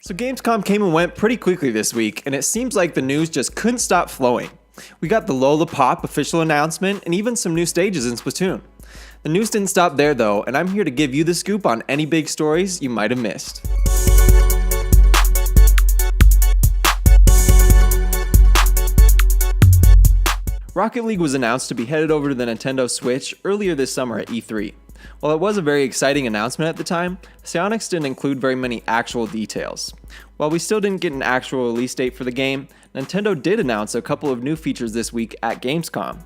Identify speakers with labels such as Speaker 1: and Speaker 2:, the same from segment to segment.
Speaker 1: So Gamescom came and went pretty quickly this week, and it seems like the news just couldn't stop flowing. We got the Lollapop official announcement and even some new stages in Splatoon. The news didn't stop there though, and I'm here to give you the scoop on any big stories you might have missed. Rocket League was announced to be headed over to the Nintendo Switch earlier this summer at E3. While it was a very exciting announcement at the time, Psyonix didn't include very many actual details. While we still didn't get an actual release date for the game, Nintendo did announce a couple of new features this week at Gamescom.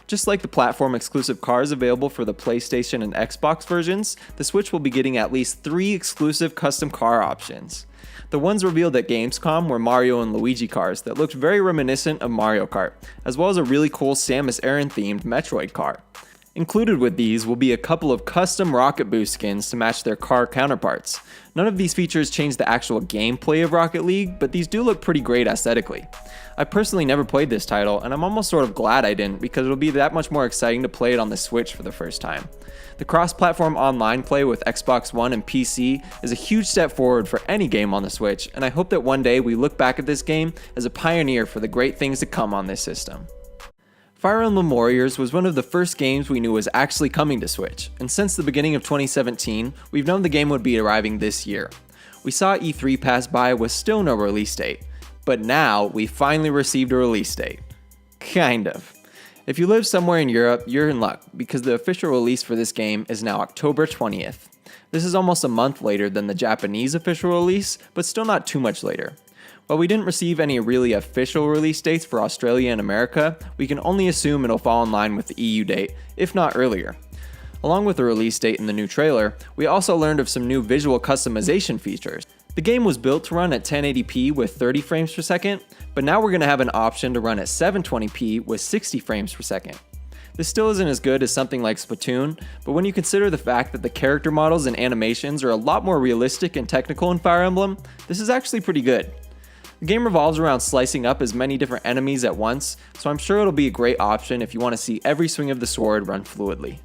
Speaker 1: Just like the platform-exclusive cars available for the PlayStation and Xbox versions, the Switch will be getting at least 3 exclusive custom car options. The ones revealed at Gamescom were Mario and Luigi cars that looked very reminiscent of Mario Kart, as well as a really cool Samus Aran-themed Metroid car. Included with these will be a couple of custom Rocket Boost skins to match their car counterparts. None of these features change the actual gameplay of Rocket League, but these do look pretty great aesthetically. I personally never played this title, and I'm almost sort of glad I didn't because it'll be that much more exciting to play it on the Switch for the first time. The cross-platform online play with Xbox One and PC is a huge step forward for any game on the Switch, and I hope that one day we look back at this game as a pioneer for the great things to come on this system. Fire Emblem Warriors was one of the first games we knew was actually coming to Switch, and since the beginning of 2017, we've known the game would be arriving this year. We saw E3 pass by with still no release date, but now we finally received a release date. Kind of. If you live somewhere in Europe, you're in luck, because the official release for this game is now October 20th. This is almost a month later than the Japanese official release, but still not too much later. While we didn't receive any really official release dates for Australia and America, we can only assume it'll fall in line with the EU date, if not earlier. Along with the release date and the new trailer, we also learned of some new visual customization features. The game was built to run at 1080p with 30 frames per second, but now we're going to have an option to run at 720p with 60 frames per second. This still isn't as good as something like Splatoon, but when you consider the fact that the character models and animations are a lot more realistic and technical in Fire Emblem, this is actually pretty good. The game revolves around slicing up as many different enemies at once, so I'm sure it'll be a great option if you want to see every swing of the sword run fluidly.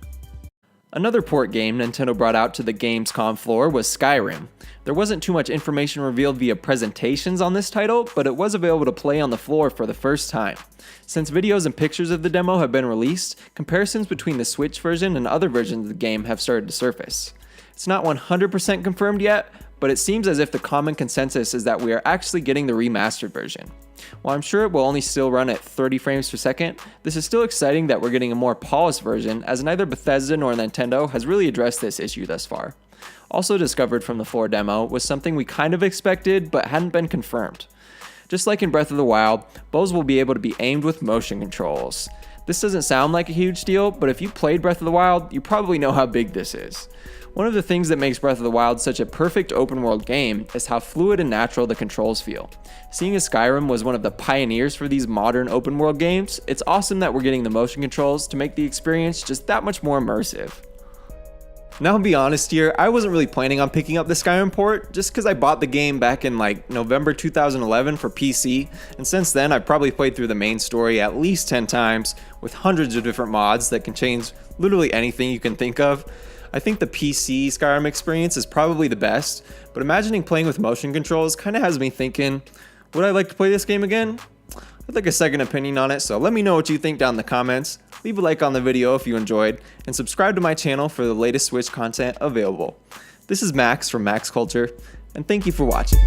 Speaker 1: Another port game Nintendo brought out to the Gamescom floor was Skyrim. There wasn't too much information revealed via presentations on this title, but it was available to play on the floor for the first time. Since videos and pictures of the demo have been released, comparisons between the Switch version and other versions of the game have started to surface. It's not 100% confirmed yet, but it seems as if the common consensus is that we are actually getting the remastered version. While I'm sure it will only still run at 30 frames per second, this is still exciting that we're getting a more polished version, as neither Bethesda nor Nintendo has really addressed this issue thus far. Also discovered from the floor demo was something we kind of expected but hadn't been confirmed. Just like in Breath of the Wild, bows will be able to be aimed with motion controls. This doesn't sound like a huge deal, but if you played Breath of the Wild, you probably know how big this is. One of the things that makes Breath of the Wild such a perfect open world game is how fluid and natural the controls feel. Seeing as Skyrim was one of the pioneers for these modern open world games, it's awesome that we're getting the motion controls to make the experience just that much more immersive. Now, to be honest here, I wasn't really planning on picking up the Skyrim port just because I bought the game back in November 2011 for PC, and since then I've probably played through the main story at least 10 times with hundreds of different mods that can change literally anything you can think of. I think the PC Skyrim experience is probably the best, but imagining playing with motion controls kind of has me thinking, would I like to play this game again? I'd like a second opinion on it, so let me know what you think down in the comments. Leave a like on the video if you enjoyed, and subscribe to my channel for the latest Switch content available. This is Max from Max Culture, and thank you for watching.